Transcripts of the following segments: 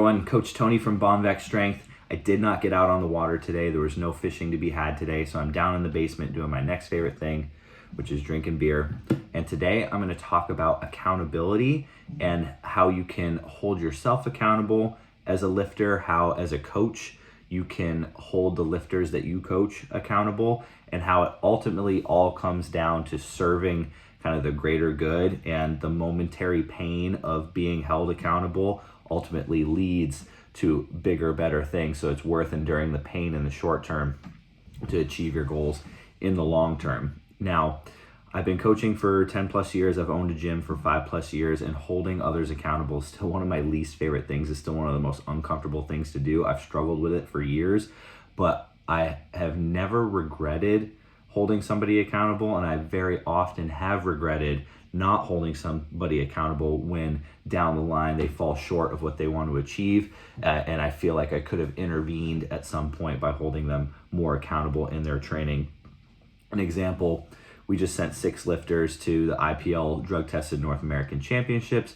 Everyone, Coach Tony from Bomvex Strength. I did not get out on the water today. There was no fishing to be had today, so I'm down in the basement doing my next favorite thing, which is drinking beer. And today I'm going to talk about accountability and how you can hold yourself accountable as a lifter, how as a coach you can hold the lifters that you coach accountable, and how it ultimately all comes down to serving kind of the greater good, and the momentary pain of being held accountable ultimately leads to bigger, better things. So it's worth enduring the pain in the short term to achieve your goals in the long term. Now, I've been coaching for 10 plus years. I've owned a gym for 5 plus years, and holding others accountable is still one of my least favorite things. It's still one of the most uncomfortable things to do. I've struggled with it for years, but I have never regretted holding somebody accountable, and I very often have regretted not holding somebody accountable when down the line they fall short of what they want to achieve, and I feel like I could have intervened at some point by holding them more accountable in their training. An example, we just sent 6 lifters to the IPL Drug Tested North American Championships.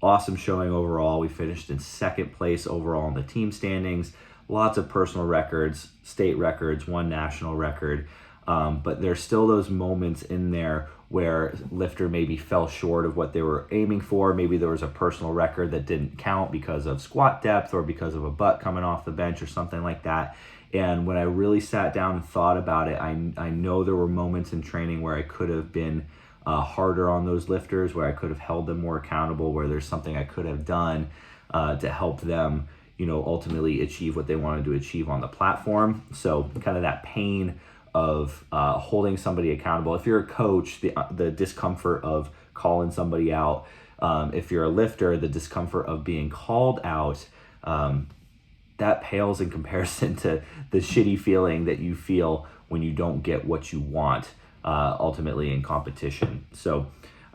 Awesome showing overall. We finished in second place overall in the team standings. Lots of personal records, state records, 1 national record. But there's still those moments in there where lifter maybe fell short of what they were aiming for. Maybe there was a personal record that didn't count because of squat depth or because of a butt coming off the bench or something like that. And when I really sat down and thought about it, I know there were moments in training where I could have been harder on those lifters, where I could have held them more accountable, where there's something I could have done to help them, ultimately achieve what they wanted to achieve on the platform. So kind of that pain of holding somebody accountable. If you're a coach, the discomfort of calling somebody out. If you're a lifter, the discomfort of being called out, that pales in comparison to the shitty feeling that you feel when you don't get what you want ultimately in competition. So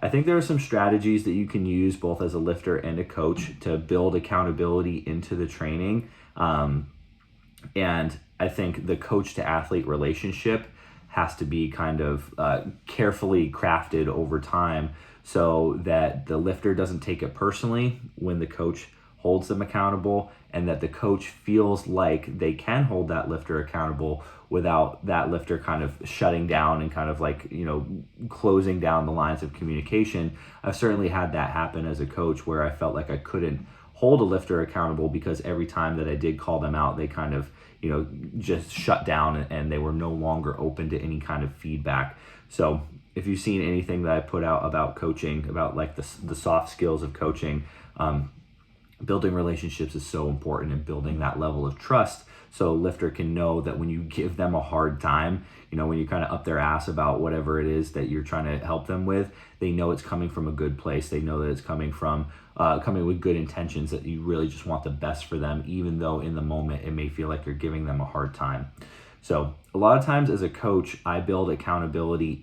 I think there are some strategies that you can use both as a lifter and a coach to build accountability into the training. And I think the coach to athlete relationship has to be kind of carefully crafted over time so that the lifter doesn't take it personally when the coach holds them accountable, and that the coach feels like they can hold that lifter accountable without that lifter kind of shutting down and kind of like, closing down the lines of communication. I've certainly had that happen as a coach where I felt like I couldn't hold a lifter accountable because every time that I did call them out, they kind of, just shut down and they were no longer open to any kind of feedback. So if you've seen anything that I put out about coaching, about like the soft skills of coaching, building relationships is so important, and building that level of trust so a lifter can know that when you give them a hard time, when you kind of up their ass about whatever it is that you're trying to help them with, they know it's coming from a good place. They know that it's coming with good intentions, that you really just want the best for them, even though in the moment it may feel like you're giving them a hard time. So a lot of times as a coach, I build accountability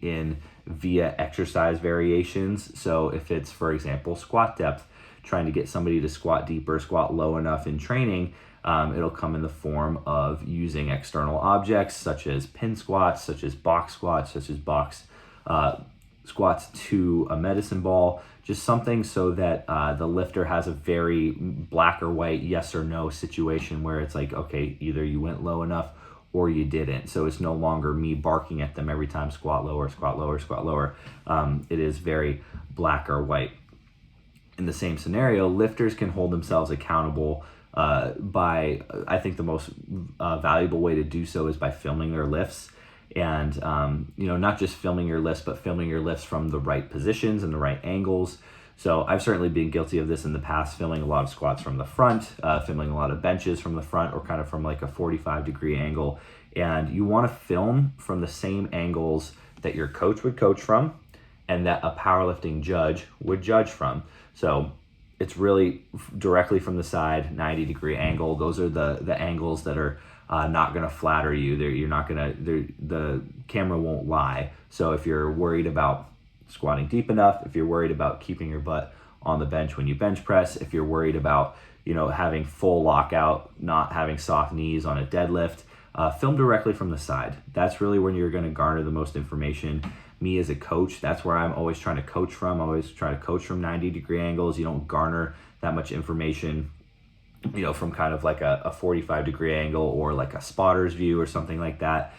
via exercise variations. So if it's, for example, squat depth, trying to get somebody to squat deeper, squat low enough in training, it'll come in the form of using external objects such as pin squats, such as box squats, such as box squats to a medicine ball, just something so that the lifter has a very black or white yes or no situation where it's like, okay, either you went low enough or you didn't. So it's no longer me barking at them every time squat lower, squat lower, squat lower. It is very black or white. In the same scenario, lifters can hold themselves accountable by, I think the most valuable way to do so is by filming their lifts. And, not just filming your lifts, but filming your lifts from the right positions and the right angles. So I've certainly been guilty of this in the past, filming a lot of squats from the front, filming a lot of benches from the front, or kind of from like a 45-degree angle. And you want to film from the same angles that your coach would coach from and that a powerlifting judge would judge from. So it's really directly from the side, 90-degree angle. Those are the angles that are not going to flatter you. The camera won't lie. So if you're worried about squatting deep enough, if you're worried about keeping your butt on the bench when you bench press, if you're worried about, having full lockout, not having soft knees on a deadlift, film directly from the side. That's really when you're going to garner the most information. Me as a coach, that's where I'm always trying to coach from. I always try to coach from 90-degree angles. You don't garner that much information from kind of like a 45-degree angle or like a spotter's view or something like that.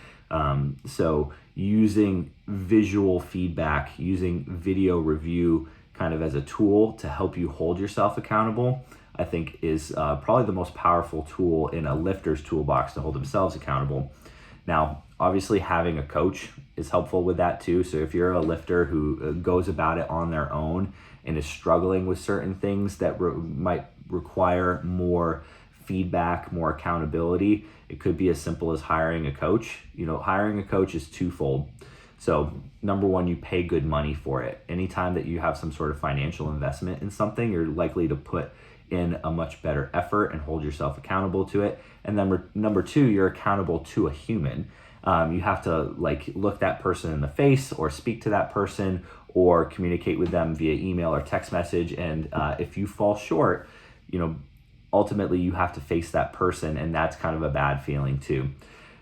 So using visual feedback, using video review kind of as a tool to help you hold yourself accountable, I think is probably the most powerful tool in a lifter's toolbox to hold themselves accountable. Now, obviously having a coach is helpful with that too. So if you're a lifter who goes about it on their own and is struggling with certain things that might require more feedback, more accountability, it could be as simple as hiring a coach. Hiring a coach is twofold. So number one, you pay good money for it. Anytime that you have some sort of financial investment in something, you're likely to put in a much better effort and hold yourself accountable to it. And then number two, you're accountable to a human. You have to look that person in the face or speak to that person or communicate with them via email or text message. And if you fall short, ultimately you have to face that person, and that's kind of a bad feeling too.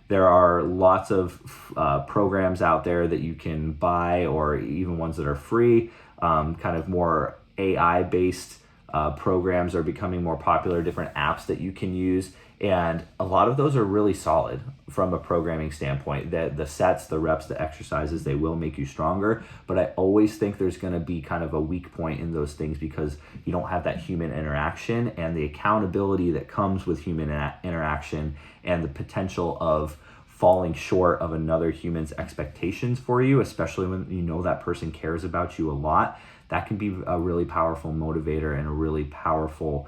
There are lots of programs out there that you can buy, or even ones that are free, kind of more AI-based programs are becoming more popular, different apps that you can use. And a lot of those are really solid from a programming standpoint. The sets, the reps, the exercises, they will make you stronger. But I always think there's going to be kind of a weak point in those things because you don't have that human interaction and the accountability that comes with human interaction and the potential of falling short of another human's expectations for you, especially when that person cares about you a lot. That can be a really powerful motivator and a really powerful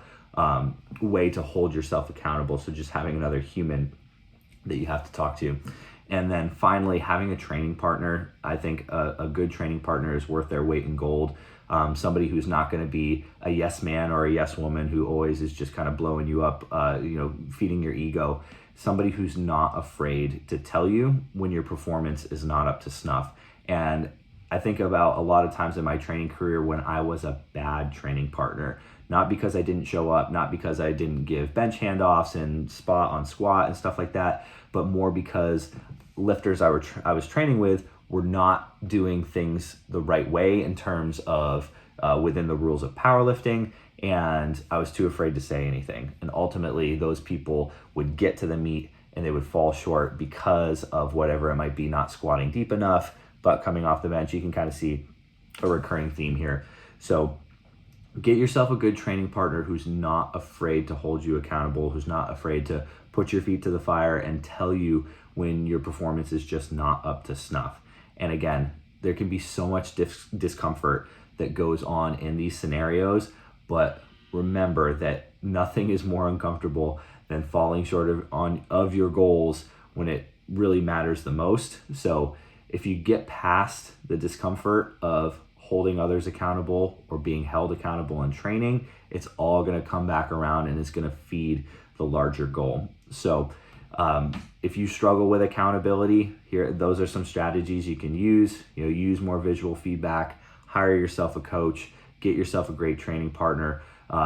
way to hold yourself accountable. So just having another human that you have to talk to. And then finally, having a training partner. I think a good training partner is worth their weight in gold. Somebody who's not going to be a yes man or a yes woman who always is just kind of blowing you up, feeding your ego. Somebody who's not afraid to tell you when your performance is not up to snuff. And I think about a lot of times in my training career when I was a bad training partner, not because I didn't show up, not because I didn't give bench handoffs and spot on squat and stuff like that, but more because lifters I was training with were not doing things the right way in terms of within the rules of powerlifting, and I was too afraid to say anything. And ultimately, those people would get to the meet and they would fall short because of whatever it might be, not squatting deep enough, but coming off the bench. You can kind of see a recurring theme here. So get yourself a good training partner who's not afraid to hold you accountable, who's not afraid to put your feet to the fire and tell you when your performance is just not up to snuff. And again, there can be so much discomfort that goes on in these scenarios, but remember that nothing is more uncomfortable than falling short of your goals when it really matters the most. So if you get past the discomfort of holding others accountable or being held accountable in training, it's all going to come back around and it's going to feed the larger goal. So if you struggle with accountability, those are some strategies you can use. Use more visual feedback, hire yourself a coach, get yourself a great training partner.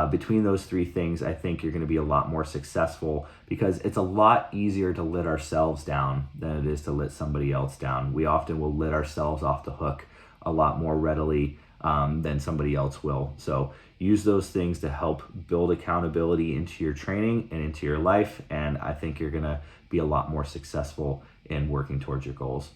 Between those three things, I think you're going to be a lot more successful because it's a lot easier to let ourselves down than it is to let somebody else down. We often will let ourselves off the hook a lot more readily than somebody else will. So use those things to help build accountability into your training and into your life. And I think you're going to be a lot more successful in working towards your goals.